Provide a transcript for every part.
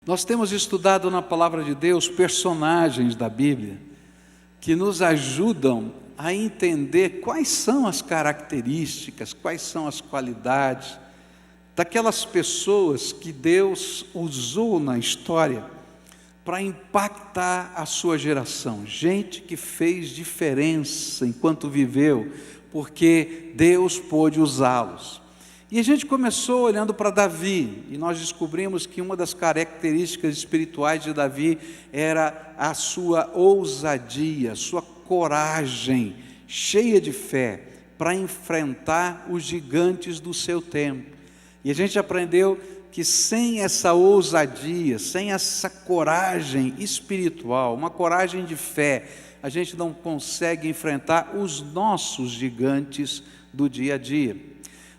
Nós temos estudado na Palavra de Deus personagens da Bíblia que nos ajudam a entender quais são as características, quais são as qualidades daquelas pessoas que Deus usou na história para impactar a sua geração. Gente que fez diferença enquanto viveu, porque Deus pôde usá-los. E a gente começou olhando para Davi, e nós descobrimos que uma das características espirituais de Davi era a sua ousadia, a sua coragem, cheia de fé, para enfrentar os gigantes do seu tempo. E a gente aprendeu que sem essa ousadia, sem essa coragem espiritual, uma coragem de fé, a gente não consegue enfrentar os nossos gigantes do dia a dia.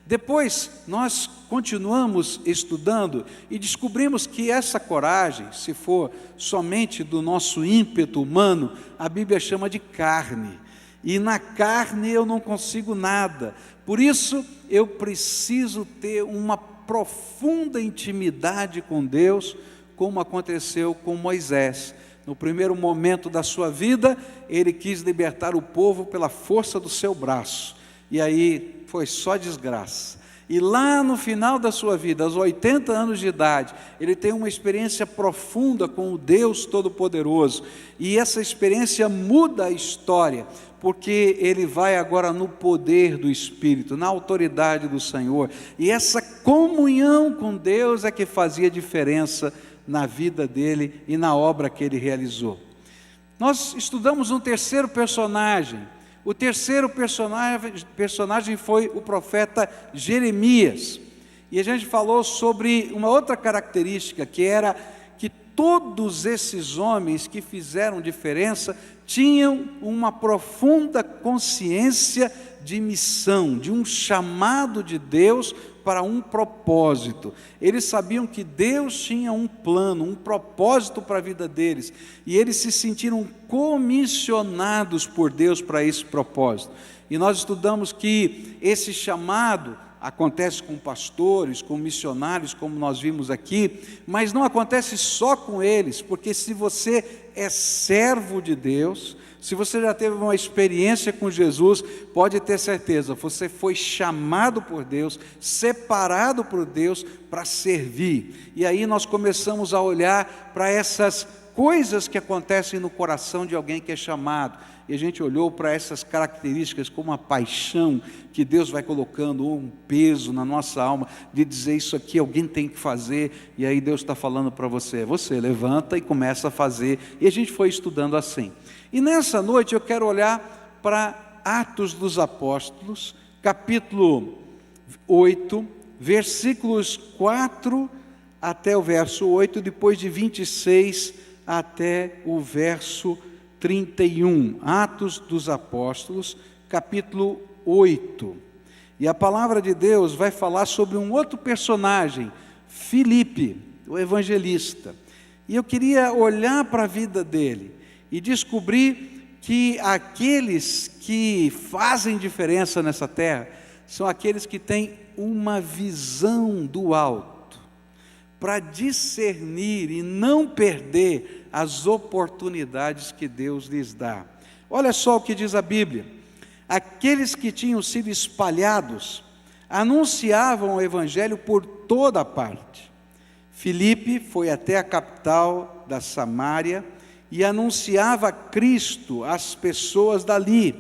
Depois nós continuamos estudando e descobrimos que essa coragem, se for somente do nosso ímpeto humano, a Bíblia chama de carne. E na carne eu não consigo nada. Por isso eu preciso ter uma profunda intimidade com Deus, como aconteceu com Moisés. No primeiro momento da sua vida, ele quis libertar o povo pela força do seu braço. E aí foi só desgraça. E lá no final da sua vida, aos 80 anos de idade, ele tem uma experiência profunda com o Deus Todo-Poderoso. E essa experiência muda a história, porque ele vai agora no poder do Espírito, na autoridade do Senhor. E essa comunhão com Deus é que fazia diferença na vida dele e na obra que ele realizou. Nós estudamos um terceiro personagem. O terceiro personagem foi o profeta Jeremias. E a gente falou sobre uma outra característica, que era que todos esses homens que fizeram diferença tinham uma profunda consciência de missão, de um chamado de Deus para um propósito. Eles sabiam que Deus tinha um plano, um propósito para a vida deles, e eles se sentiram comissionados por Deus para esse propósito. E nós estudamos que esse chamado acontece com pastores, com missionários, como nós vimos aqui, mas não acontece só com eles, porque se você é servo de Deus, se você já teve uma experiência com Jesus, pode ter certeza, você foi chamado por Deus, separado por Deus para servir. E aí nós começamos a olhar para essas coisas que acontecem no coração de alguém que é chamado. E a gente olhou para essas características como a paixão que Deus vai colocando, um peso na nossa alma, de dizer isso aqui alguém tem que fazer, e aí Deus está falando para você, você levanta e começa a fazer, e a gente foi estudando assim. E nessa noite eu quero olhar para Atos dos Apóstolos, capítulo 8, versículos 4 até o verso 8, depois de 26 até o verso 31, Atos dos Apóstolos, capítulo 8. E a palavra de Deus vai falar sobre um outro personagem, Filipe, o evangelista. E eu queria olhar para a vida dele e descobrir que aqueles que fazem diferença nessa terra são aqueles que têm uma visão do alto, para discernir e não perder as oportunidades que Deus lhes dá. Olha só o que diz a Bíblia: aqueles que tinham sido espalhados anunciavam o evangelho por toda parte. Filipe foi até a capital da Samária e anunciava Cristo às pessoas dali,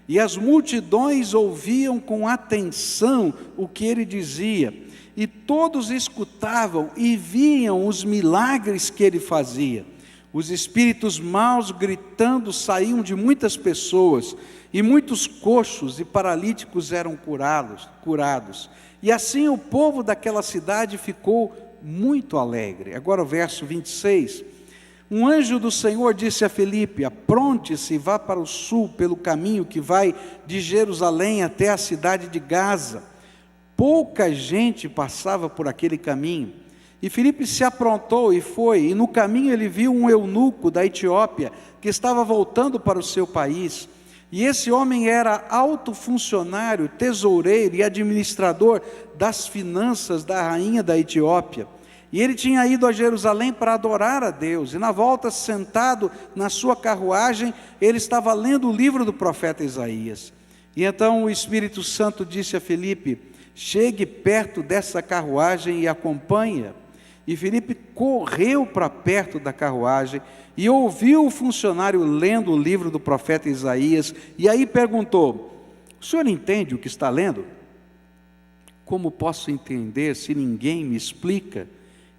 e as multidões ouviam com atenção o que ele dizia, e todos escutavam e viam os milagres que ele fazia. Os espíritos maus gritando saíam de muitas pessoas, e muitos coxos e paralíticos eram curados. E assim o povo daquela cidade ficou muito alegre. Agora o verso 26. Um anjo do Senhor disse a Filipe: apronte-se e vá para o sul, pelo caminho que vai de Jerusalém até a cidade de Gaza. Pouca gente passava por aquele caminho. E Filipe se aprontou e foi, e no caminho ele viu um eunuco da Etiópia, que estava voltando para o seu país. E esse homem era alto funcionário, tesoureiro e administrador das finanças da rainha da Etiópia. E ele tinha ido a Jerusalém para adorar a Deus, e na volta, sentado na sua carruagem, ele estava lendo o livro do profeta Isaías. E então o Espírito Santo disse a Filipe: chegue perto dessa carruagem e acompanha. E Filipe correu para perto da carruagem e ouviu o funcionário lendo o livro do profeta Isaías, e aí perguntou: o senhor entende o que está lendo? Como posso entender se ninguém me explica?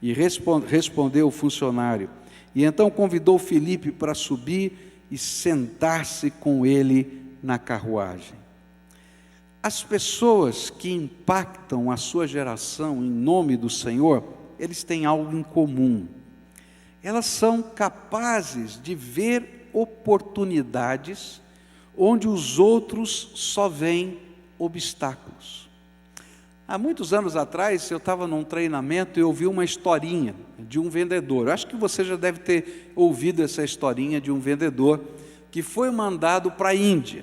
E respondeu o funcionário. E então convidou Filipe para subir e sentar-se com ele na carruagem. As pessoas que impactam a sua geração em nome do Senhor, eles têm algo em comum. Elas são capazes de ver oportunidades onde os outros só veem obstáculos. Há muitos anos atrás, eu estava num treinamento e ouvi uma historinha de um vendedor. Eu acho que você já deve ter ouvido essa historinha de um vendedor que foi mandado para a Índia.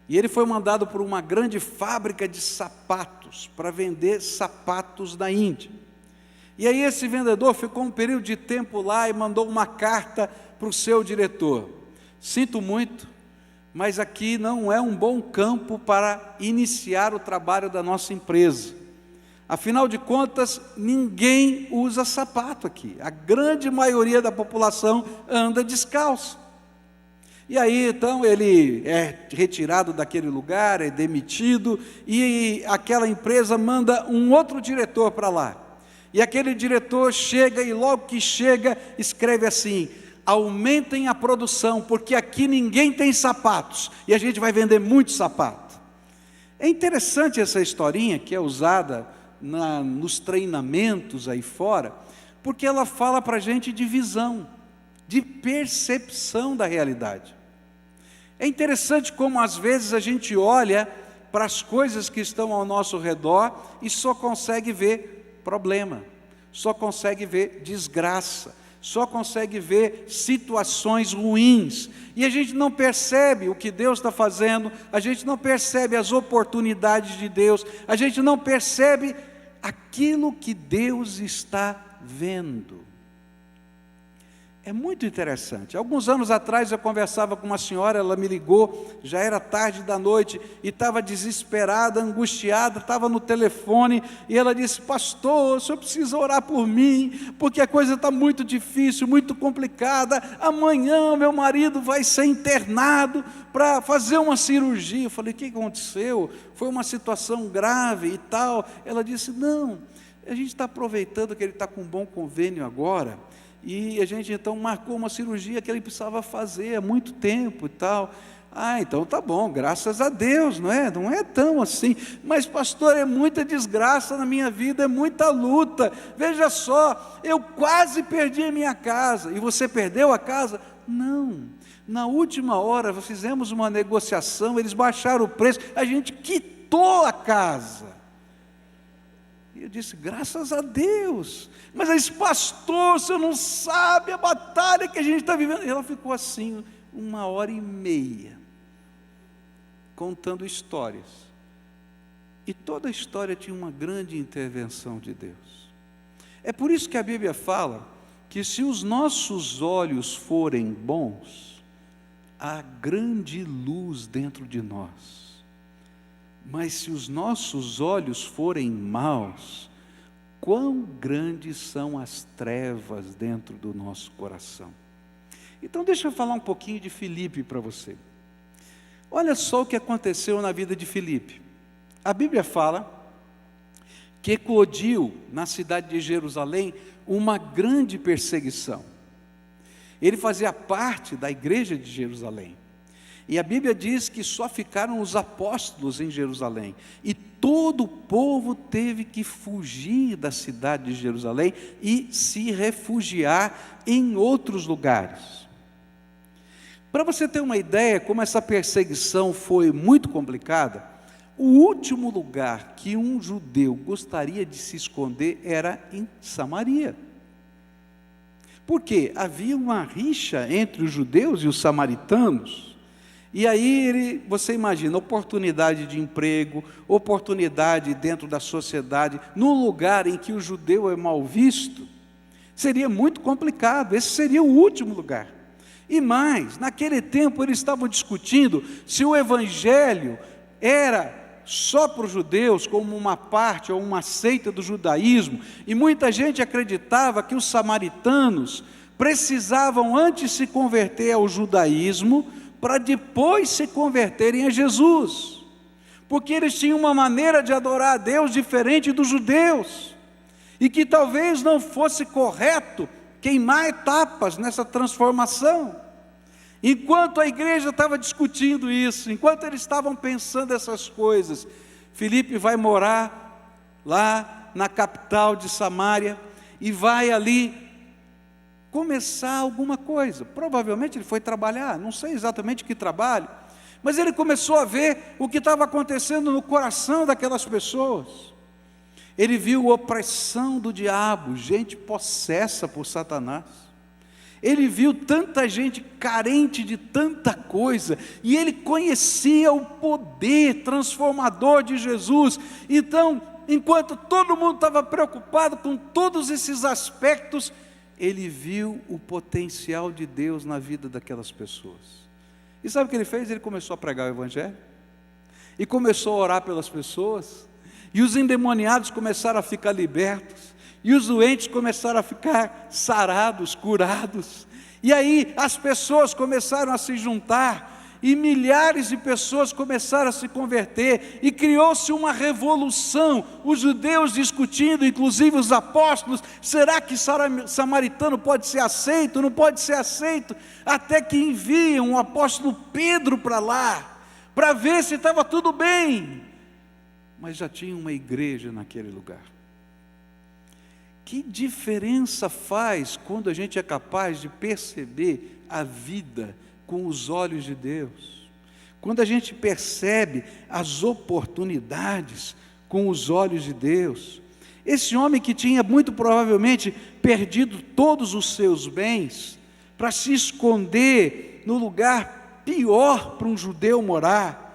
E ele foi mandado por uma grande fábrica de sapatos, para vender sapatos na Índia. E aí esse vendedor ficou um período de tempo lá e mandou uma carta para o seu diretor: sinto muito, mas aqui não é um bom campo para iniciar o trabalho da nossa empresa. Afinal de contas, ninguém usa sapato aqui. A grande maioria da população anda descalço. E aí, então, ele é retirado daquele lugar, é demitido, e aquela empresa manda um outro diretor para lá. E aquele diretor chega, e logo que chega, escreve assim: aumentem a produção, porque aqui ninguém tem sapatos, e a gente vai vender muito sapato. É interessante essa historinha, que é usada nos treinamentos aí fora, porque ela fala para a gente de visão, de percepção da realidade. É interessante como às vezes a gente olha para as coisas que estão ao nosso redor e só consegue ver problema, só consegue ver desgraça, só consegue ver situações ruins, e a gente não percebe o que Deus está fazendo, a gente não percebe as oportunidades de Deus, a gente não percebe aquilo que Deus está vendo. É muito interessante. Alguns anos atrás eu conversava com uma senhora, ela me ligou, já era tarde da noite, e estava desesperada, angustiada, estava no telefone, e ela disse: pastor, o senhor precisa orar por mim, porque a coisa está muito difícil, muito complicada, amanhã meu marido vai ser internado para fazer uma cirurgia. Eu falei: o que aconteceu? Foi uma situação grave e tal? Ela disse: não, a gente está aproveitando que ele está com um bom convênio agora, e a gente então marcou uma cirurgia que ele precisava fazer há muito tempo e tal. Ah, então tá bom, graças a Deus, não é tão assim. Mas pastor, é muita desgraça na minha vida, é muita luta. Veja só, eu quase perdi a minha casa. E você perdeu a casa? Não, na última hora fizemos uma negociação, eles baixaram o preço, a gente quitou a casa. E eu disse: graças a Deus. Mas esse pastor, você não sabe a batalha que a gente está vivendo. E ela ficou assim 1h30 contando histórias, e toda a história tinha uma grande intervenção de Deus. É por isso que a Bíblia fala que se os nossos olhos forem bons, há grande luz dentro de nós. Mas se os nossos olhos forem maus, quão grandes são as trevas dentro do nosso coração. Então deixa eu falar um pouquinho de Filipe para você. Olha só o que aconteceu na vida de Filipe. A Bíblia fala que eclodiu na cidade de Jerusalém uma grande perseguição. Ele fazia parte da igreja de Jerusalém. E a Bíblia diz que só ficaram os apóstolos em Jerusalém. E todo o povo teve que fugir da cidade de Jerusalém e se refugiar em outros lugares. Para você ter uma ideia como essa perseguição foi muito complicada, o último lugar que um judeu gostaria de se esconder era em Samaria. Porque havia uma rixa entre os judeus e os samaritanos. E aí você imagina, oportunidade de emprego, oportunidade dentro da sociedade, num lugar em que o judeu é mal visto. Seria muito complicado, esse seria o último lugar. E mais, naquele tempo eles estavam discutindo se o evangelho era só para os judeus, como uma parte ou uma seita do judaísmo, e muita gente acreditava que os samaritanos precisavam antes se converter ao judaísmo, para depois se converterem a Jesus, porque eles tinham uma maneira de adorar a Deus diferente dos judeus, e que talvez não fosse correto queimar etapas nessa transformação. Enquanto a igreja estava discutindo isso, enquanto eles estavam pensando essas coisas, Filipe vai morar lá na capital de Samaria, e vai ali começar alguma coisa. Provavelmente ele foi trabalhar, não sei exatamente que trabalho, mas ele começou a ver o que estava acontecendo no coração daquelas pessoas. Ele viu a opressão do diabo, gente possessa por Satanás. Ele viu tanta gente carente de tanta coisa, e ele conhecia o poder transformador de Jesus. Então, enquanto todo mundo estava preocupado com todos esses aspectos, ele viu o potencial de Deus na vida daquelas pessoas. E sabe o que ele fez? Ele começou a pregar o evangelho, e começou a orar pelas pessoas, e os endemoniados começaram a ficar libertos, e os doentes começaram a ficar sarados, curados. E aí as pessoas começaram a se juntar, e milhares de pessoas começaram a se converter, e criou-se uma revolução, os judeus discutindo, inclusive os apóstolos, será que samaritano pode ser aceito, não pode ser aceito, até que enviam o apóstolo Pedro para lá, para ver se estava tudo bem, mas já tinha uma igreja naquele lugar. Que diferença faz quando a gente é capaz de perceber a vida com os olhos de Deus, quando a gente percebe as oportunidades com os olhos de Deus. Esse homem que tinha muito provavelmente perdido todos os seus bens, para se esconder no lugar pior para um judeu morar,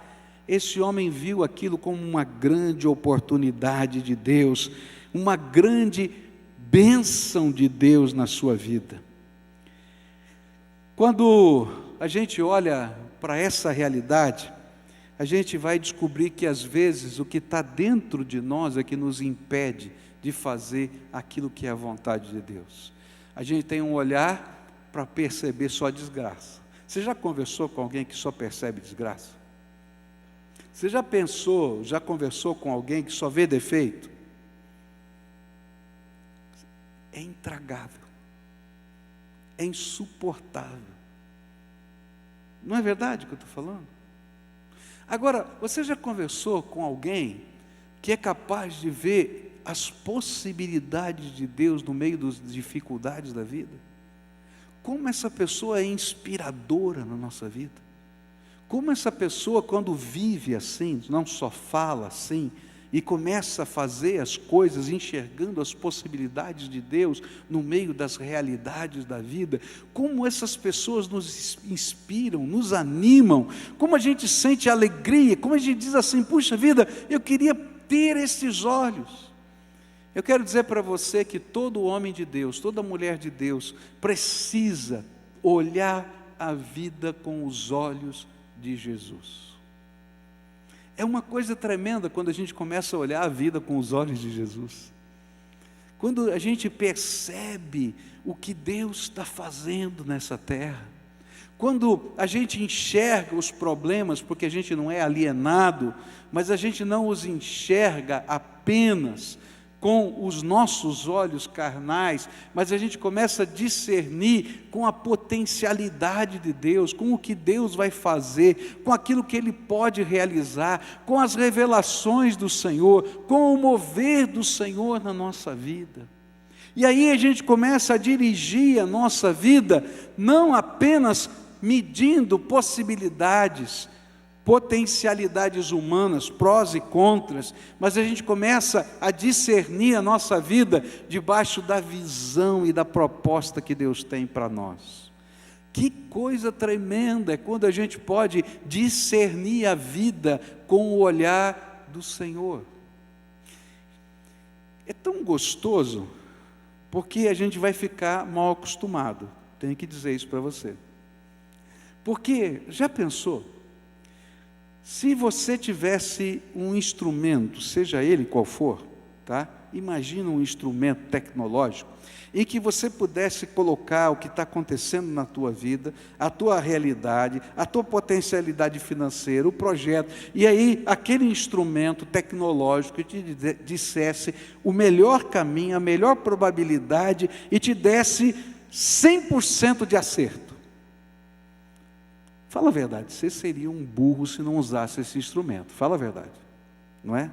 esse homem viu aquilo como uma grande oportunidade de Deus, uma grande bênção de Deus na sua vida. Quando a gente olha para essa realidade, a gente vai descobrir que às vezes o que está dentro de nós é que nos impede de fazer aquilo que é a vontade de Deus. A gente tem um olhar para perceber só desgraça. Você já conversou com alguém que só percebe desgraça? Você já conversou com alguém que só vê defeito? É intragável, é insuportável. Não é verdade o que eu estou falando? Agora, você já conversou com alguém que é capaz de ver as possibilidades de Deus no meio das dificuldades da vida? Como essa pessoa é inspiradora na nossa vida? Como essa pessoa, quando vive assim, não só fala assim, e começa a fazer as coisas, enxergando as possibilidades de Deus no meio das realidades da vida, como essas pessoas nos inspiram, nos animam, como a gente sente alegria, como a gente diz assim, puxa vida, eu queria ter esses olhos. Eu quero dizer para você que todo homem de Deus, toda mulher de Deus, precisa olhar a vida com os olhos de Jesus. É uma coisa tremenda quando a gente começa a olhar a vida com os olhos de Jesus. Quando a gente percebe o que Deus está fazendo nessa terra. Quando a gente enxerga os problemas, porque a gente não é alienado, mas a gente não os enxerga apenas com os nossos olhos carnais, mas a gente começa a discernir com a potencialidade de Deus, com o que Deus vai fazer, com aquilo que Ele pode realizar, com as revelações do Senhor, com o mover do Senhor na nossa vida. E aí a gente começa a dirigir a nossa vida, não apenas medindo possibilidades, potencialidades humanas, prós e contras, mas a gente começa a discernir a nossa vida debaixo da visão e da proposta que Deus tem para nós. Que coisa tremenda é quando a gente pode discernir a vida com o olhar do Senhor. É tão gostoso Porque a gente vai ficar mal acostumado. Tenho que dizer isso para você. Porque, já pensou? Se você tivesse um instrumento, seja ele qual for, tá? Imagina um instrumento tecnológico em que você pudesse colocar o que está acontecendo na tua vida, a tua realidade, a tua potencialidade financeira, o projeto, e aí aquele instrumento tecnológico te dissesse o melhor caminho, a melhor probabilidade e te desse 100% de acerto. Fala a verdade, você seria um burro se não usasse esse instrumento, fala a verdade, não é?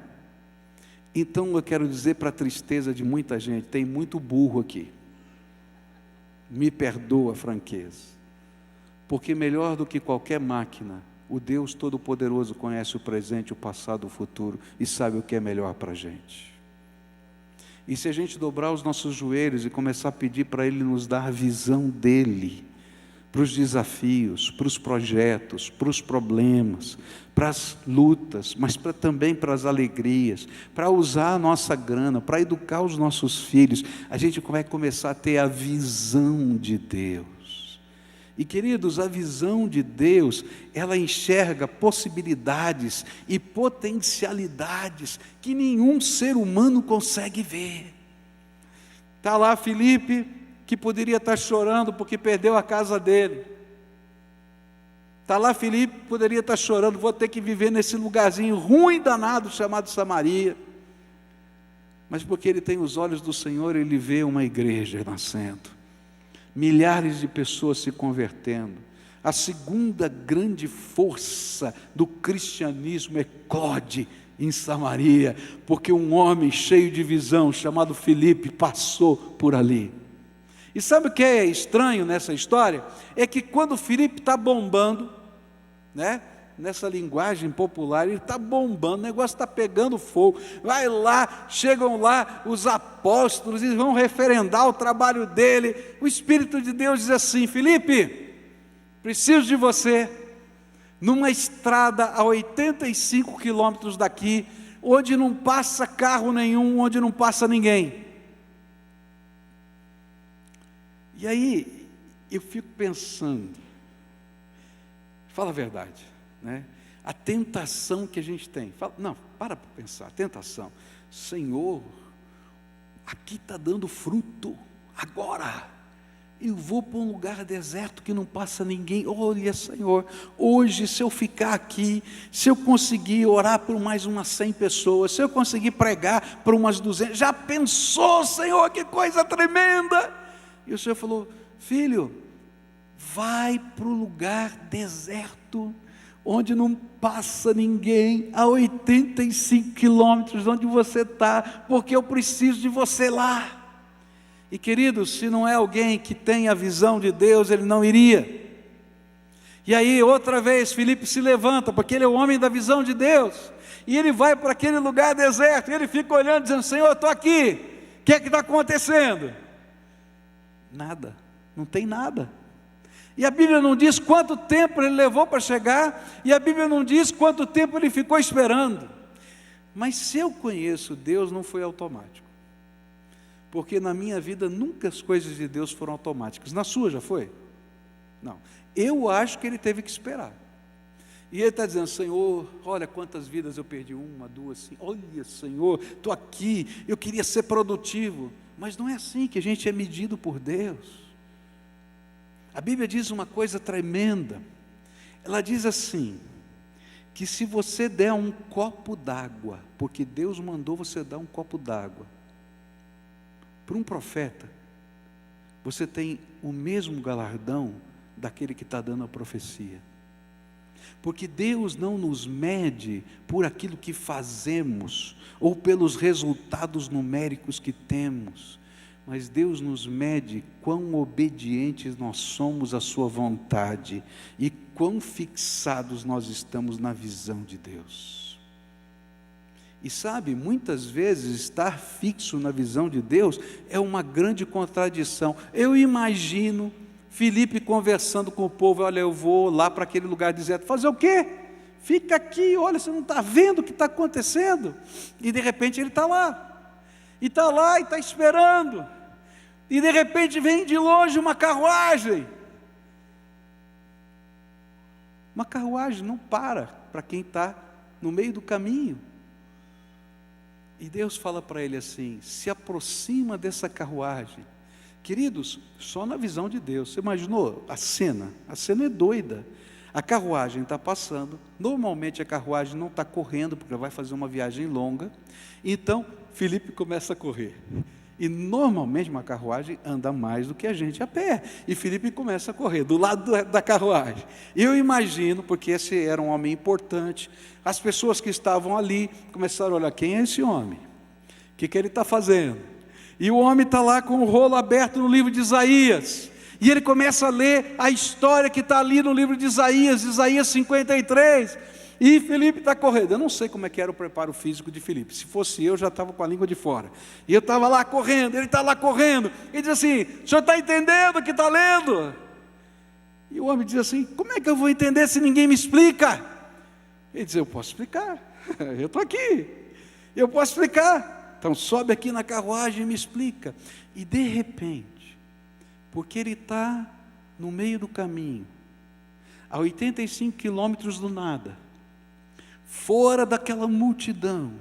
Então eu quero dizer, para a tristeza de muita gente, tem muito burro aqui, me perdoa a franqueza, porque melhor do que qualquer máquina, o Deus Todo-Poderoso conhece o presente, o passado, o futuro, e sabe o que é melhor para a gente. E se a gente dobrar os nossos joelhos e começar a pedir para Ele nos dar a visão dEle, para os desafios, para os projetos, para os problemas, para as lutas, mas também para as alegrias, para usar a nossa grana, para educar os nossos filhos, a gente vai começar a ter a visão de Deus. E queridos, a visão de Deus, ela enxerga possibilidades e potencialidades que nenhum ser humano consegue ver. Está lá Felipe, que poderia estar chorando porque perdeu a casa dele. Está lá Felipe, poderia estar chorando, vou ter que viver nesse lugarzinho ruim danado chamado Samaria. Mas porque ele tem os olhos do Senhor, ele vê uma igreja nascendo, milhares de pessoas se convertendo. A segunda grande força do cristianismo eclode em Samaria, porque um homem cheio de visão, chamado Felipe, passou por ali. E sabe o que é estranho nessa história? É que quando Filipe está bombando, né? Nessa linguagem popular, ele está bombando, o negócio está pegando fogo, vai lá, chegam lá os apóstolos, e vão referendar o trabalho dele, o Espírito de Deus diz assim: Filipe, preciso de você, numa estrada a 85 quilômetros daqui, onde não passa carro nenhum, onde não passa ninguém. E aí, eu fico pensando, fala a verdade, né? A tentação que a gente tem, para pensar, a tentação, Senhor, aqui está dando fruto, agora, eu vou para um lugar deserto que não passa ninguém, olha Senhor, hoje se eu ficar aqui, se eu conseguir orar por mais umas 100 pessoas, se eu conseguir pregar por umas 200, já pensou Senhor, que coisa tremenda? E o Senhor falou: filho, vai para o lugar deserto, onde não passa ninguém, a 85 quilômetros onde você está, porque eu preciso de você lá. E queridos, se não é alguém que tem a visão de Deus, ele não iria. E aí outra vez Filipe se levanta, porque ele é o homem da visão de Deus, e ele vai para aquele lugar deserto, e ele fica olhando, dizendo: Senhor, eu estou aqui, o que é que está acontecendo? Nada, não tem nada. E a Bíblia não diz quanto tempo ele levou para chegar, e a Bíblia não diz quanto tempo ele ficou esperando. Mas se eu conheço Deus, não foi automático, porque na minha vida nunca as coisas de Deus foram automáticas. Na sua já foi? Não, eu acho que ele teve que esperar. E ele está dizendo: Senhor, olha quantas vidas eu perdi, 1, 2, 5, olha Senhor, estou aqui, eu queria ser produtivo. Mas não é assim que a gente é medido por Deus. A Bíblia diz uma coisa tremenda. Ela diz assim, que se você der um copo d'água, porque Deus mandou você dar um copo d'água para um profeta, você tem o mesmo galardão daquele que está dando a profecia. Porque Deus não nos mede por aquilo que fazemos, ou pelos resultados numéricos que temos, mas Deus nos mede quão obedientes nós somos à sua vontade, e quão fixados nós estamos na visão de Deus. E sabe, muitas vezes estar fixo na visão de Deus é uma grande contradição. Eu imagino Filipe conversando com o povo: olha, eu vou lá para aquele lugar deserto, fazer o quê? Fica aqui, olha, você não está vendo o que está acontecendo? E de repente ele está lá, e está esperando. E de repente vem de longe uma carruagem. Uma carruagem não para quem está no meio do caminho. E Deus fala para ele assim: se aproxima dessa carruagem. Queridos, só na visão de Deus. Você imaginou a cena? A cena é doida. A carruagem está passando. Normalmente a carruagem não está correndo, porque vai fazer uma viagem longa. Então, Filipe começa a correr. E normalmente uma carruagem anda mais do que a gente a pé. E Filipe começa a correr do lado da carruagem. Eu imagino, porque esse era um homem importante, as pessoas que estavam ali começaram a olhar: quem é esse homem? O que ele está fazendo? E o homem está lá com o rolo aberto no livro de Isaías. E ele começa a ler a história que está ali no livro de Isaías, Isaías 53. E Filipe está correndo. Eu não sei como é que era o preparo físico de Filipe. Se fosse eu, já estava com a língua de fora. E eu estava lá correndo, ele está lá correndo. Ele diz assim: o senhor está entendendo o que está lendo? E o homem diz assim: como é que eu vou entender se ninguém me explica? Ele diz: eu posso explicar. Eu estou aqui. Eu posso explicar. Então sobe aqui na carruagem e me explica. E de repente, porque ele está no meio do caminho, a 85 quilômetros do nada, fora daquela multidão,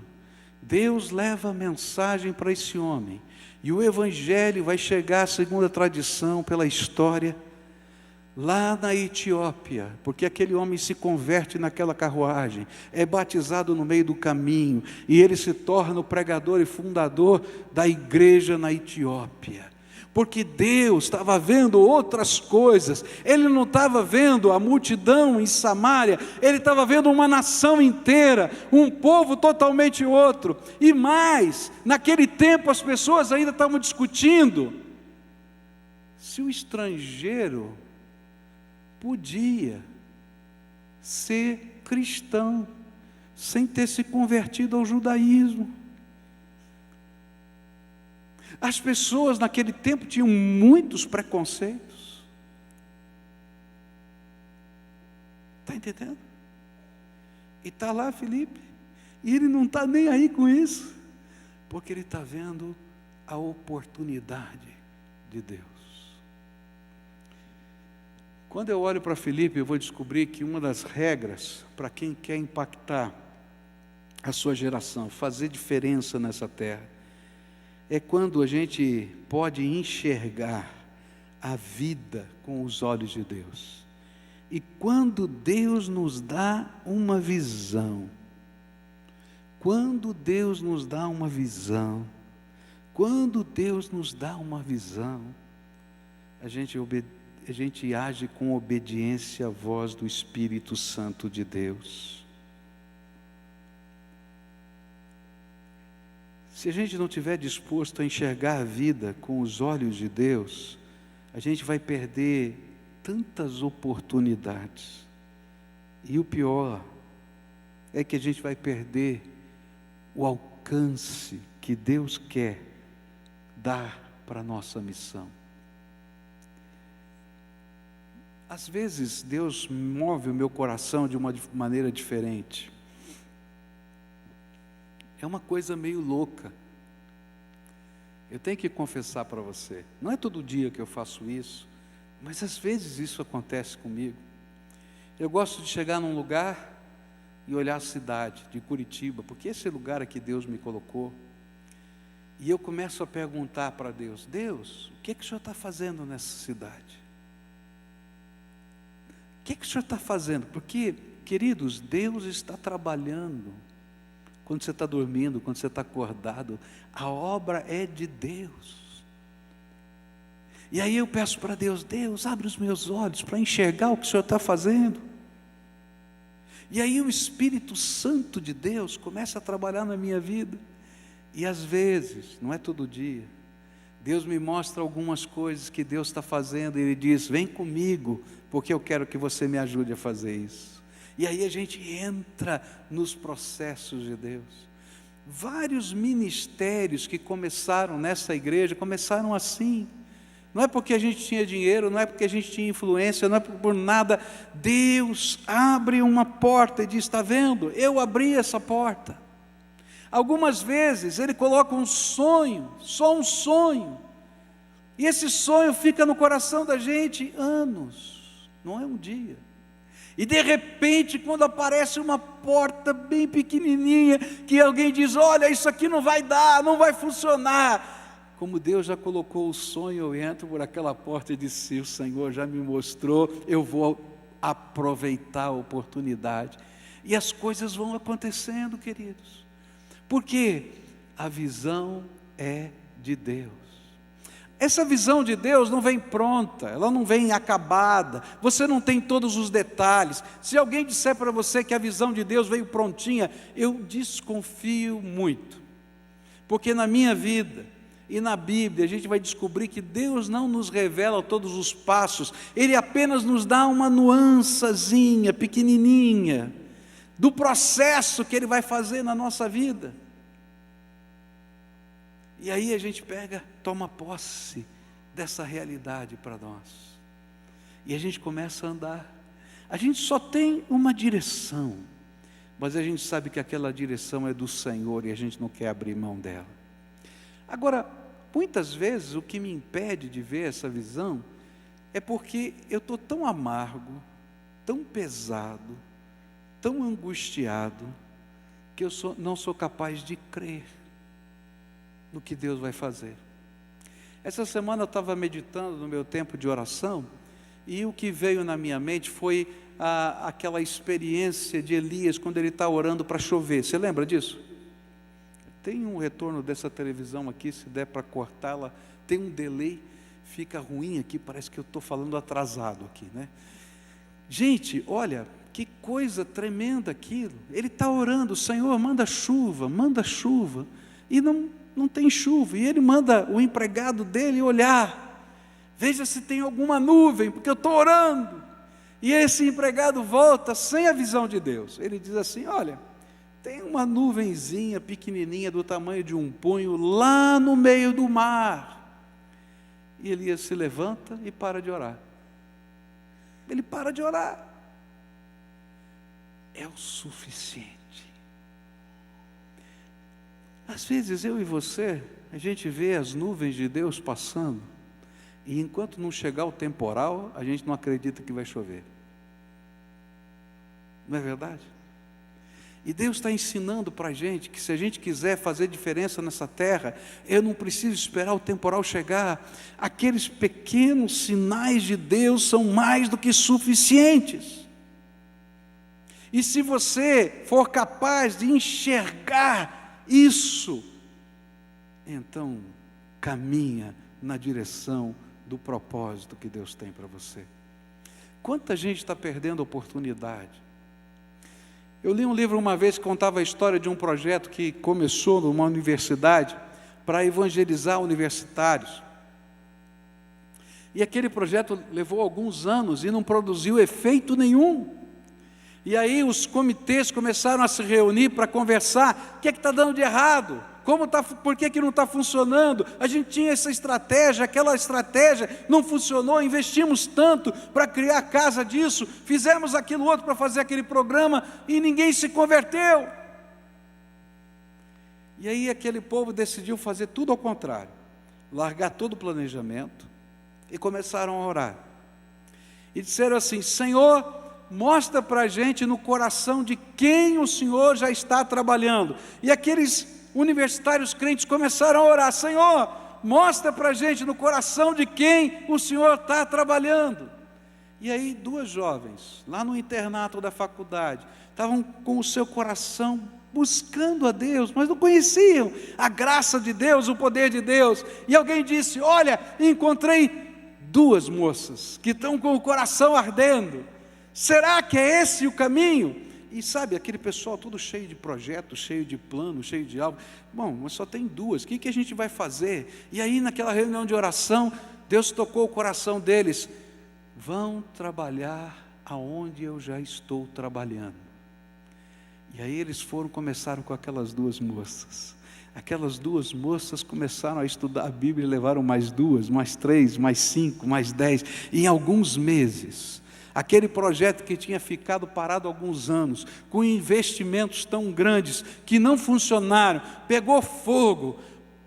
Deus leva a mensagem para esse homem, e o evangelho vai chegar, segundo a tradição, pela história, lá na Etiópia, porque aquele homem se converte naquela carruagem, é batizado no meio do caminho, e ele se torna o pregador e fundador da igreja na Etiópia. Porque Deus estava vendo outras coisas. Ele não estava vendo a multidão em Samaria, ele estava vendo uma nação inteira, um povo totalmente outro. E mais, naquele tempo as pessoas ainda estavam discutindo se o estrangeiro podia ser cristão sem ter se convertido ao judaísmo. As pessoas naquele tempo tinham muitos preconceitos. Está entendendo? E está lá Filipe, e ele não está nem aí com isso, porque ele está vendo a oportunidade de Deus. Quando eu olho para Filipe, eu vou descobrir que uma das regras para quem quer impactar a sua geração, fazer diferença nessa terra, é quando a gente pode enxergar a vida com os olhos de Deus. E quando Deus nos dá uma visão, quando Deus nos dá uma visão, a gente age com obediência à voz do Espírito Santo de Deus. Se a gente não estiver disposto a enxergar a vida com os olhos de Deus, a gente vai perder tantas oportunidades. E o pior é que a gente vai perder o alcance que Deus quer dar para a nossa missão. Às vezes Deus move o meu coração de uma maneira diferente. É uma coisa meio louca. Eu tenho que confessar para você, não é todo dia que eu faço isso, mas às vezes isso acontece comigo. Eu gosto de chegar num lugar e olhar a cidade de Curitiba, porque esse lugar aqui Deus me colocou, e eu começo a perguntar para Deus: Deus, o que o Senhor está fazendo nessa cidade? O que o Senhor está fazendo? Porque, queridos, Deus está trabalhando. Quando você está dormindo, quando você está acordado, a obra é de Deus. E aí eu peço para Deus: Deus, abre os meus olhos para enxergar o que o Senhor está fazendo. E aí o Espírito Santo de Deus começa a trabalhar na minha vida. E às vezes, não é todo dia, Deus me mostra algumas coisas que Deus está fazendo, e Ele diz: vem comigo, porque eu quero que você me ajude a fazer isso. E aí a gente entra nos processos de Deus. Vários ministérios que começaram nessa igreja, começaram assim. Não é porque a gente tinha dinheiro, não é porque a gente tinha influência, não é por nada. Deus abre uma porta e diz: está vendo? Eu abri essa porta. Algumas vezes Ele coloca um sonho, só um sonho. E esse sonho fica no coração da gente anos, não é um dia. E de repente, quando aparece uma porta bem pequenininha, que alguém diz, olha, isso aqui não vai dar, não vai funcionar. Como Deus já colocou o sonho, eu entro por aquela porta e disse, o Senhor já me mostrou, eu vou aproveitar a oportunidade. E as coisas vão acontecendo, queridos. Porque a visão é de Deus. Essa visão de Deus não vem pronta, ela não vem acabada, você não tem todos os detalhes. Se alguém disser para você que a visão de Deus veio prontinha, eu desconfio muito, porque na minha vida e na Bíblia a gente vai descobrir que Deus não nos revela todos os passos, Ele apenas nos dá uma nuancezinha, pequenininha, do processo que Ele vai fazer na nossa vida. E aí a gente toma posse dessa realidade para nós. E a gente começa a andar. A gente só tem uma direção, mas a gente sabe que aquela direção é do Senhor e a gente não quer abrir mão dela. Agora, muitas vezes o que me impede de ver essa visão é porque eu estou tão amargo, tão pesado, tão angustiado, que eu não sou capaz de crer no que Deus vai fazer. Essa semana eu estava meditando no meu tempo de oração, e o que veio na minha mente foi aquela experiência de Elias, quando ele está orando para chover. Você lembra disso? Tem um retorno dessa televisão aqui, se der para cortá-la, tem um delay, fica ruim aqui, parece que eu estou falando atrasado aqui, né? Gente, olha, que coisa tremenda aquilo. Ele está orando, Senhor, manda chuva, e não tem chuva, e ele manda o empregado dele olhar, veja se tem alguma nuvem, porque eu estou orando, e esse empregado volta sem a visão de Deus, ele diz assim, olha, tem uma nuvenzinha pequenininha do tamanho de um punho, lá no meio do mar, e Elias se levanta e para de orar, ele para de orar, é o suficiente. Às vezes eu e você, a gente vê as nuvens de Deus passando, e enquanto não chegar o temporal, a gente não acredita que vai chover. Não é verdade? E Deus está ensinando para a gente que se a gente quiser fazer diferença nessa terra, eu não preciso esperar o temporal chegar. Aqueles pequenos sinais de Deus são mais do que suficientes. E se você for capaz de enxergar isso, então caminha na direção do propósito que Deus tem para você. Quanta gente está perdendo a oportunidade. Eu li um livro uma vez que contava a história de um projeto que começou numa universidade para evangelizar universitários. E aquele projeto levou alguns anos e não produziu efeito nenhum. E aí os comitês começaram a se reunir para conversar, o que é que está dando de errado? Por que não está funcionando? A gente tinha essa estratégia, aquela estratégia não funcionou, investimos tanto para criar a casa disso, fizemos aquilo outro para fazer aquele programa e ninguém se converteu. E aí aquele povo decidiu fazer tudo ao contrário, largar todo o planejamento e começaram a orar. E disseram assim, Senhor, mostra para a gente no coração de quem o Senhor já está trabalhando. E aqueles universitários crentes começaram a orar, Senhor, mostra para a gente no coração de quem o Senhor está trabalhando. E aí 2 jovens, lá no internato da faculdade, estavam com o seu coração buscando a Deus, mas não conheciam a graça de Deus, o poder de Deus. E alguém disse, olha, encontrei 2 moças que estão com o coração ardendo. Será que é esse o caminho? E sabe, aquele pessoal todo cheio de projetos, cheio de planos, cheio de algo. Bom, mas só tem 2, o que a gente vai fazer? E aí naquela reunião de oração, Deus tocou o coração deles. Vão trabalhar aonde eu já estou trabalhando. E aí eles começaram com aquelas 2 moças. Aquelas 2 moças começaram a estudar a Bíblia e levaram mais 2, mais 3, mais 5, mais 10. E em alguns meses, aquele projeto que tinha ficado parado há alguns anos, com investimentos tão grandes que não funcionaram, pegou fogo,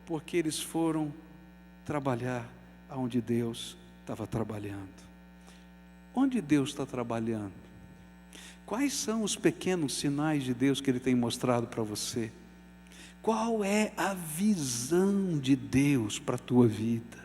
porque eles foram trabalhar aonde Deus estava trabalhando. Onde Deus está trabalhando? Quais são os pequenos sinais de Deus que Ele tem mostrado para você? Qual é a visão de Deus para a tua vida?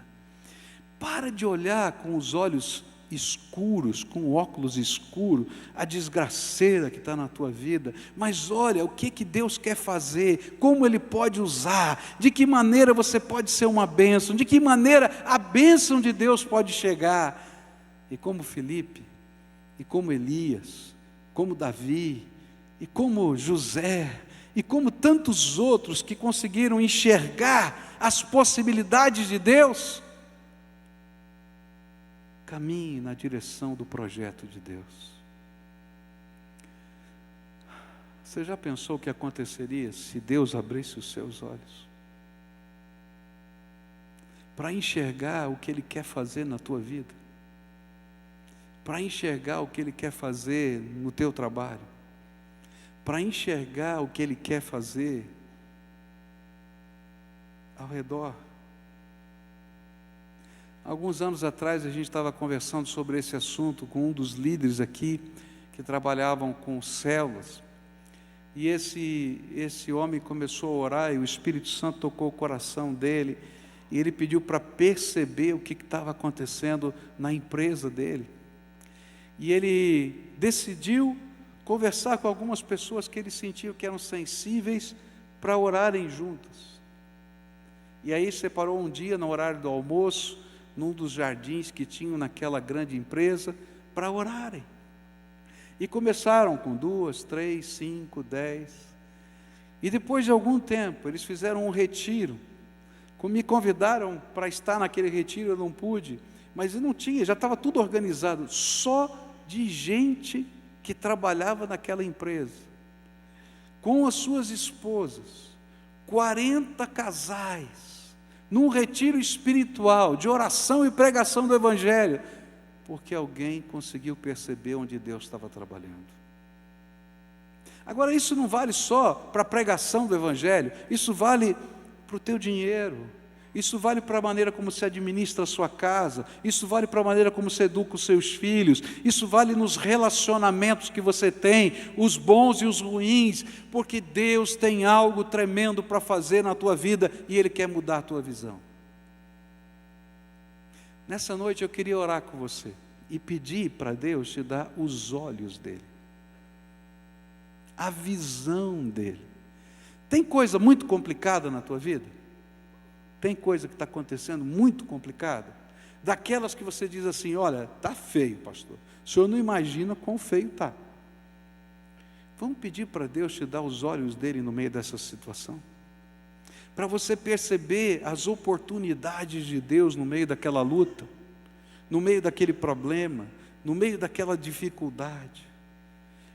Para de olhar com os olhos escuros, com o óculos escuro, a desgraceira que está na tua vida, mas olha o que Deus quer fazer, como Ele pode usar, de que maneira você pode ser uma bênção, de que maneira a bênção de Deus pode chegar. E como Filipe, e como Elias, como Davi, e como José, e como tantos outros que conseguiram enxergar as possibilidades de Deus, caminhe na direção do projeto de Deus. Você já pensou o que aconteceria se Deus abrisse os seus olhos? Para enxergar o que Ele quer fazer na tua vida? Para enxergar o que Ele quer fazer no teu trabalho? Para enxergar o que Ele quer fazer ao redor? Alguns anos atrás a gente estava conversando sobre esse assunto com um dos líderes aqui que trabalhavam com células, e esse homem começou a orar e o Espírito Santo tocou o coração dele e ele pediu para perceber o que estava acontecendo na empresa dele, e ele decidiu conversar com algumas pessoas que ele sentiu que eram sensíveis para orarem juntas. E aí separou um dia no horário do almoço, num dos jardins que tinham naquela grande empresa, para orarem. E começaram com 2, 3, 5, 10. E depois de algum tempo, eles fizeram um retiro. Me convidaram para estar naquele retiro, eu não pude, mas eu não tinha, já estava tudo organizado, só de gente que trabalhava naquela empresa, com as suas esposas, 40 casais, num retiro espiritual, de oração e pregação do Evangelho, porque alguém conseguiu perceber onde Deus estava trabalhando. Agora, isso não vale só para a pregação do Evangelho, isso vale para o teu dinheiro, isso vale para a maneira como você administra a sua casa, isso vale para a maneira como você educa os seus filhos, isso vale nos relacionamentos que você tem, os bons e os ruins, porque Deus tem algo tremendo para fazer na tua vida e Ele quer mudar a tua visão. Nessa noite eu queria orar com você e pedir para Deus te dar os olhos dEle, a visão dEle. Tem coisa muito complicada na tua vida? Tem coisa que está acontecendo muito complicada? Daquelas que você diz assim, olha, está feio, pastor. O senhor não imagina quão feio está. Vamos pedir para Deus te dar os olhos dele no meio dessa situação? Para você perceber as oportunidades de Deus no meio daquela luta, no meio daquele problema, no meio daquela dificuldade.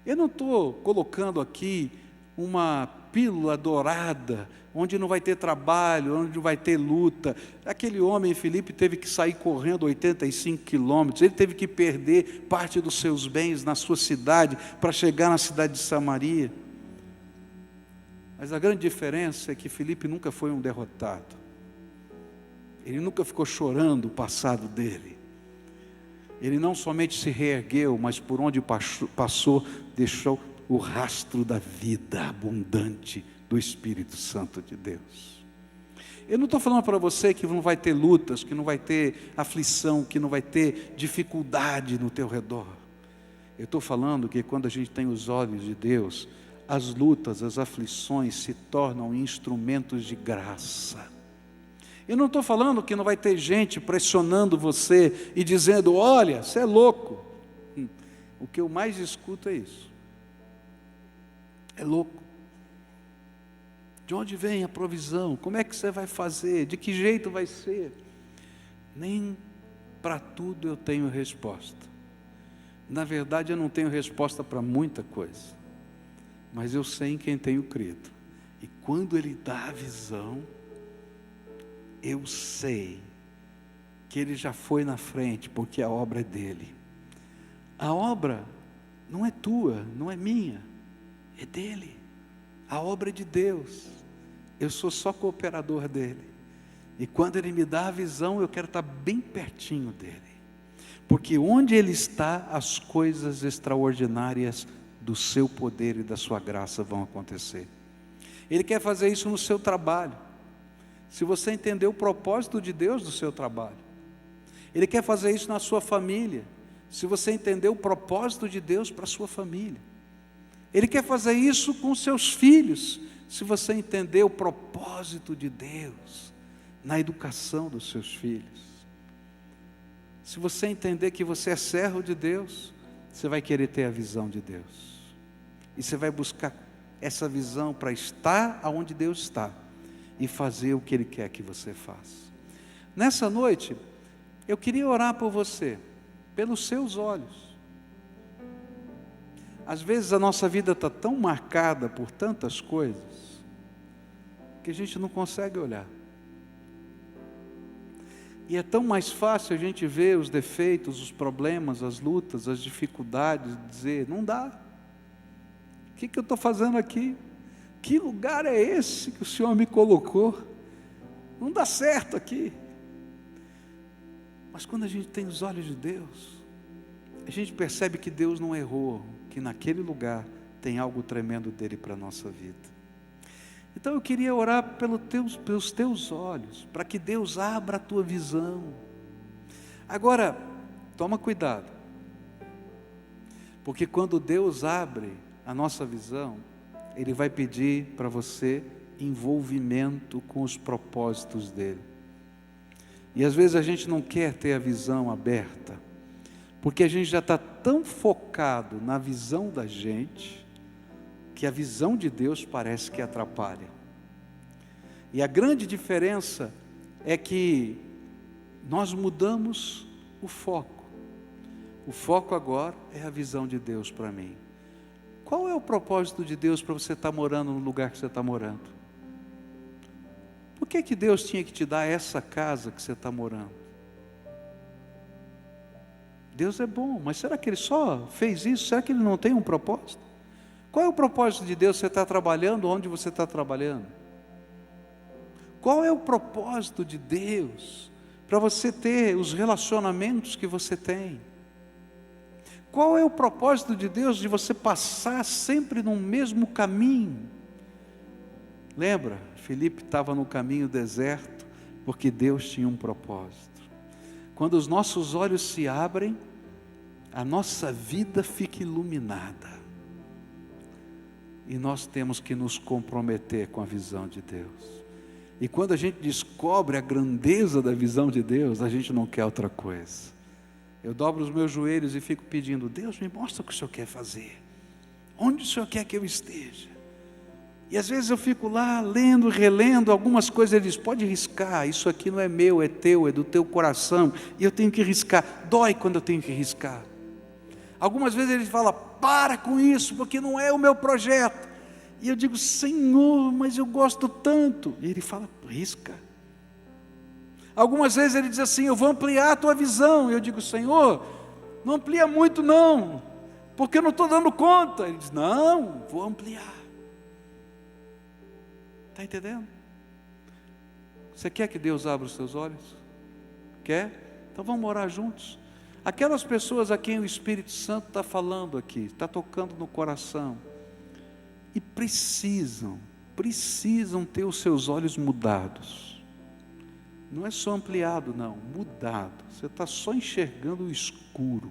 Eu não estou colocando aqui uma pílula dourada, onde não vai ter trabalho, onde não vai ter luta. Aquele homem, Filipe, teve que sair correndo 85 quilômetros, ele teve que perder parte dos seus bens na sua cidade, para chegar na cidade de Samaria. Mas a grande diferença é que Filipe nunca foi um derrotado, ele nunca ficou chorando o passado dele, ele não somente se reergueu, mas por onde passou, deixou o rastro da vida abundante do Espírito Santo de Deus. Eu não estou falando para você que não vai ter lutas, que não vai ter aflição, que não vai ter dificuldade no teu redor. Eu estou falando que quando a gente tem os olhos de Deus, as lutas, as aflições se tornam instrumentos de graça. Eu não estou falando que não vai ter gente pressionando você e dizendo, olha, você é louco. O que eu mais escuto é isso. É louco. De onde vem a provisão? Como é que você vai fazer? De que jeito vai ser? Nem para tudo eu tenho resposta. Na verdade, eu não tenho resposta para muita coisa, mas eu sei em quem tenho crido. E quando Ele dá a visão, eu sei que Ele já foi na frente, porque a obra é dEle. A obra não é tua, não é minha, é dEle. A obra é de Deus. Eu sou só cooperador dEle. E quando Ele me dá a visão, eu quero estar bem pertinho dEle. Porque onde Ele está, as coisas extraordinárias do seu poder e da sua graça vão acontecer. Ele quer fazer isso no seu trabalho. Se você entender o propósito de Deus do seu trabalho. Ele quer fazer isso na sua família. Se você entender o propósito de Deus para a sua família. Ele quer fazer isso com seus filhos. Se você entender o propósito de Deus na educação dos seus filhos. Se você entender que você é servo de Deus, você vai querer ter a visão de Deus. E você vai buscar essa visão para estar onde Deus está e fazer o que Ele quer que você faça. Nessa noite, eu queria orar por você, pelos seus olhos. Às vezes a nossa vida está tão marcada por tantas coisas, que a gente não consegue olhar. E é tão mais fácil a gente ver os defeitos, os problemas, as lutas, as dificuldades, dizer, não dá. O que eu estou fazendo aqui? Que lugar é esse que o Senhor me colocou? Não dá certo aqui. Mas quando a gente tem os olhos de Deus, a gente percebe que Deus não errou, que naquele lugar tem algo tremendo dele para a nossa vida. Então eu queria orar pelos teus olhos, para que Deus abra a tua visão. Agora, toma cuidado, porque quando Deus abre a nossa visão, Ele vai pedir para você envolvimento com os propósitos dEle. E às vezes a gente não quer ter a visão aberta, porque a gente já está tão focado na visão da gente, que a visão de Deus parece que atrapalha. E a grande diferença é que nós mudamos o foco. O foco agora é a visão de Deus para mim. Qual é o propósito de Deus para você estar morando no lugar que você está morando? Por que Deus tinha que te dar essa casa que você está morando? Deus é bom, mas será que Ele só fez isso? Será que Ele não tem um propósito? Qual é o propósito de Deus? Você está trabalhando onde você está trabalhando? Qual é o propósito de Deus para você ter os relacionamentos que você tem? Qual é o propósito de Deus de você passar sempre no mesmo caminho? Lembra? Filipe estava no caminho deserto, porque Deus tinha um propósito. Quando os nossos olhos se abrem, a nossa vida fica iluminada. E nós temos que nos comprometer com a visão de Deus. E quando a gente descobre a grandeza da visão de Deus, a gente não quer outra coisa. Eu dobro os meus joelhos e fico pedindo, Deus, me mostra o que o Senhor quer fazer. Onde o Senhor quer que eu esteja? E às vezes eu fico lá, lendo, relendo algumas coisas, Ele diz, pode riscar, isso aqui não é meu, é teu, é do teu coração, e eu tenho que riscar, dói quando eu tenho que riscar. Algumas vezes Ele fala, para com isso, porque não é o meu projeto. E eu digo, Senhor, mas eu gosto tanto. E Ele fala, risca. Algumas vezes Ele diz assim, eu vou ampliar a tua visão. E eu digo, Senhor, não amplia muito não, porque eu não estou dando conta. Ele diz, não, vou ampliar. Está entendendo? Você quer que Deus abra os seus olhos? Quer? Então vamos orar juntos. Aquelas pessoas a quem o Espírito Santo está falando aqui, está tocando no coração, e precisam ter os seus olhos mudados. Não é só ampliado não, mudado. Você está só enxergando o escuro,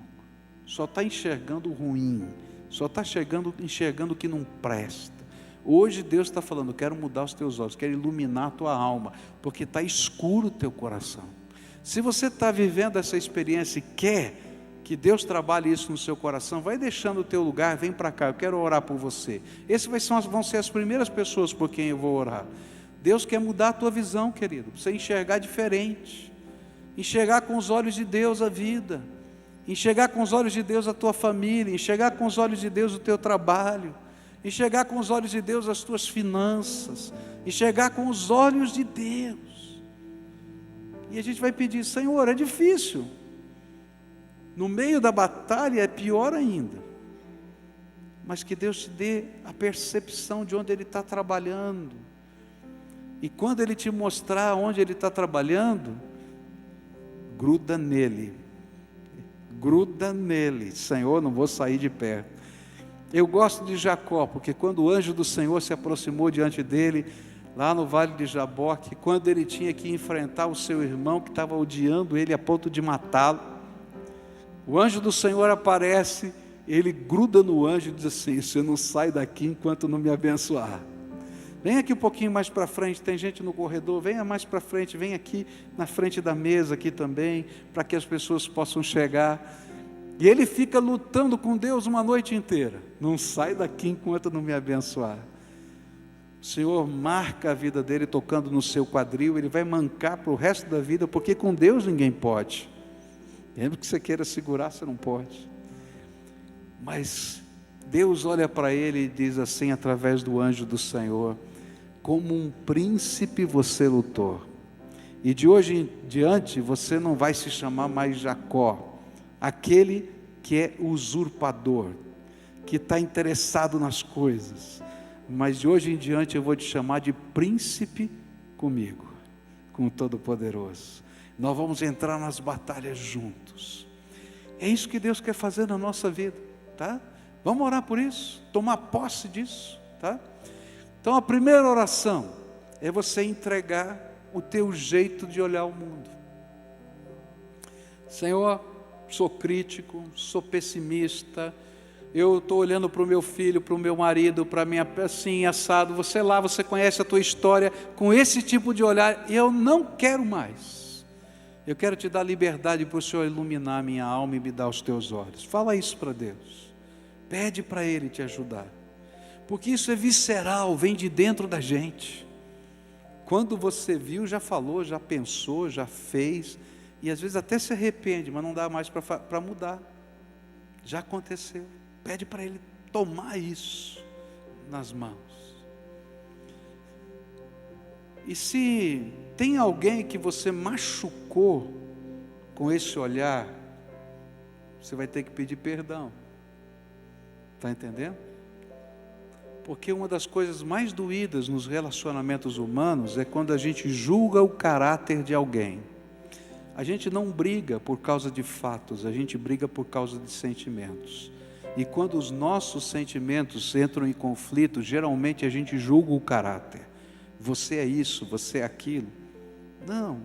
só está enxergando o ruim, só está enxergando o que não presta. Hoje Deus está falando, quero mudar os teus olhos, quero iluminar a tua alma, porque está escuro o teu coração. Se você está vivendo essa experiência e quer que Deus trabalhe isso no seu coração, vai deixando o teu lugar, vem para cá, eu quero orar por você. Esses vão ser as primeiras pessoas por quem eu vou orar. Deus quer mudar a tua visão, querido, para você enxergar diferente, enxergar com os olhos de Deus a vida, enxergar com os olhos de Deus a tua família, enxergar com os olhos de Deus o teu trabalho, enxergar com os olhos de Deus as tuas finanças, enxergar com os olhos de Deus. E a gente vai pedir, Senhor, é difícil. No meio da batalha é pior ainda. Mas que Deus te dê a percepção de onde Ele está trabalhando. E quando Ele te mostrar onde Ele está trabalhando, gruda nele. Gruda nele. Senhor, não vou sair de perto. Eu gosto de Jacó, porque quando o anjo do Senhor se aproximou diante dele, lá no vale de Jaboque, quando ele tinha que enfrentar o seu irmão que estava odiando ele a ponto de matá-lo, o anjo do Senhor aparece, ele gruda no anjo e diz assim: você não sai daqui enquanto não me abençoar. Vem aqui um pouquinho mais para frente, tem gente no corredor, venha mais para frente, vem aqui na frente da mesa aqui também, para que as pessoas possam chegar. E ele fica lutando com Deus uma noite inteira. Não sai daqui enquanto não me abençoar. O Senhor marca a vida dele tocando no seu quadril, ele vai mancar para o resto da vida, porque com Deus ninguém pode. Mesmo que você queira segurar, você não pode. Mas Deus olha para ele e diz assim, através do anjo do Senhor: como um príncipe você lutou. E de hoje em diante você não vai se chamar mais Jacó, aquele que é usurpador, que está interessado nas coisas. Mas de hoje em diante eu vou te chamar de príncipe comigo, com o Todo-Poderoso. Nós vamos entrar nas batalhas juntos. É isso que Deus quer fazer na nossa vida, tá? Vamos orar por isso, tomar posse disso, tá? Então a primeira oração é você entregar o teu jeito de olhar o mundo. Senhor, sou crítico, sou pessimista, eu estou olhando para o meu filho, para o meu marido, para a minha, assim, assado, você conhece a tua história, com esse tipo de olhar, e eu não quero mais. Eu quero te dar liberdade para o Senhor iluminar a minha alma e me dar os teus olhos. Fala isso para Deus, pede para Ele te ajudar, porque isso é visceral, vem de dentro da gente. Quando você viu, já falou, já pensou, já fez, e às vezes até se arrepende, mas não dá mais para mudar. Já aconteceu. Pede para Ele tomar isso nas mãos. E se tem alguém que você machucou com esse olhar, você vai ter que pedir perdão. Está entendendo? Porque uma das coisas mais doídas nos relacionamentos humanos é quando a gente julga o caráter de alguém. A gente não briga por causa de fatos, a gente briga por causa de sentimentos. E quando os nossos sentimentos entram em conflito, geralmente a gente julga o caráter. Você é isso, você é aquilo. Não,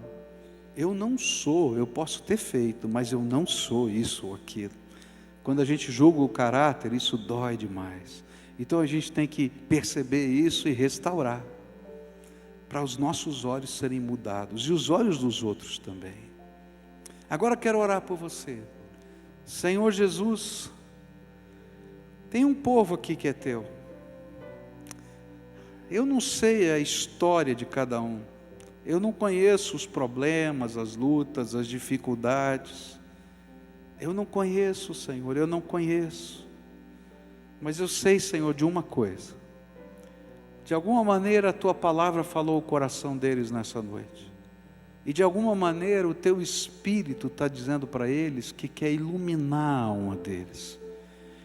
eu não sou, eu posso ter feito, mas eu não sou isso ou aquilo. Quando a gente julga o caráter, isso dói demais. Então a gente tem que perceber isso e restaurar, para os nossos olhos serem mudados, e os olhos dos outros também. Agora quero orar por você. Senhor Jesus, tem um povo aqui que é teu. Eu não sei a história de cada um. Eu não conheço os problemas, as lutas, as dificuldades. Eu não conheço, Senhor, eu não conheço. Mas eu sei, Senhor, de uma coisa. De alguma maneira a Tua palavra falou o coração deles nessa noite. E de alguma maneira o Teu Espírito está dizendo para eles que quer iluminar a alma deles.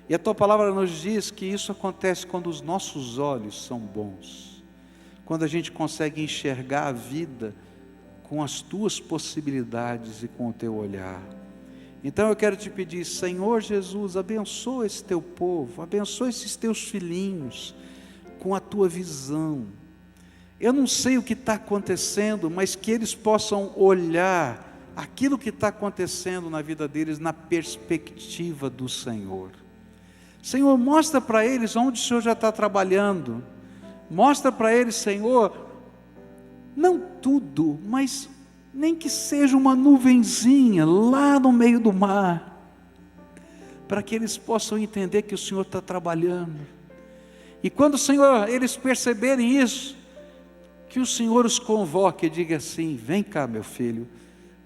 E a Tua palavra nos diz que isso acontece quando os nossos olhos são bons. Quando a gente consegue enxergar a vida com as Tuas possibilidades e com o Teu olhar. Então eu quero te pedir, Senhor Jesus, abençoa esse Teu povo, abençoa esses Teus filhinhos com a Tua visão. Eu não sei o que está acontecendo, mas que eles possam olhar aquilo que está acontecendo na vida deles na perspectiva do Senhor. Senhor, mostra para eles onde o Senhor já está trabalhando. Mostra para eles, Senhor, não tudo, mas nem que seja uma nuvenzinha lá no meio do mar, para que eles possam entender que o Senhor está trabalhando. E quando, Senhor, eles perceberem isso, que o Senhor os convoque e diga assim: vem cá, meu filho,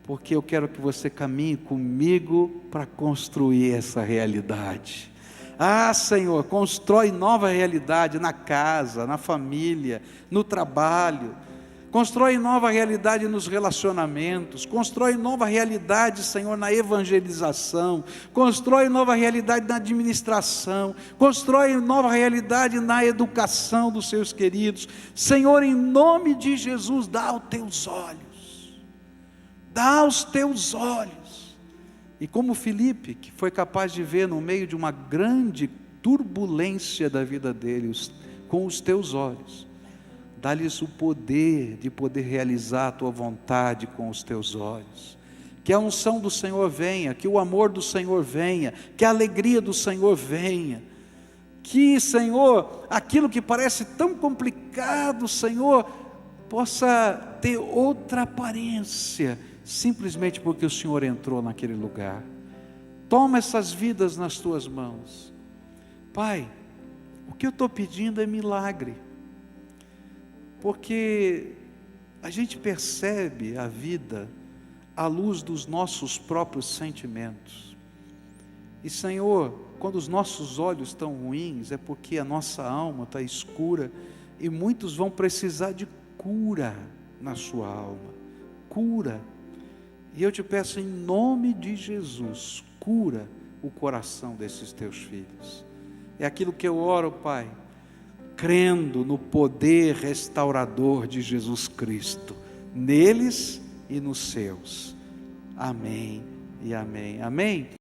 porque eu quero que você caminhe comigo para construir essa realidade. Ah, Senhor, constrói nova realidade na casa, na família, no trabalho. constrói nova realidade nos relacionamentos, constrói nova realidade, Senhor, na evangelização, constrói nova realidade na administração, constrói nova realidade na educação dos seus queridos. Senhor, em nome de Jesus, dá aos teus olhos, dá aos teus olhos. E como Filipe, que foi capaz de ver no meio de uma grande turbulência da vida deles, com os teus olhos, dá-lhes o poder de poder realizar a tua vontade com os teus olhos. Que a unção do Senhor venha, que o amor do Senhor venha, que a alegria do Senhor venha. Que, Senhor, aquilo que parece tão complicado, Senhor, possa ter outra aparência, simplesmente porque o Senhor entrou naquele lugar. Toma essas vidas nas tuas mãos. Pai, o que eu estou pedindo é milagre. Porque a gente percebe a vida à luz dos nossos próprios sentimentos. E, Senhor, quando os nossos olhos estão ruins, é porque a nossa alma está escura, e muitos vão precisar de cura na sua alma. Cura. E eu te peço em nome de Jesus, cura o coração desses teus filhos. É aquilo que eu oro, Pai, crendo no poder restaurador de Jesus Cristo, neles e nos seus. Amém e amém. Amém.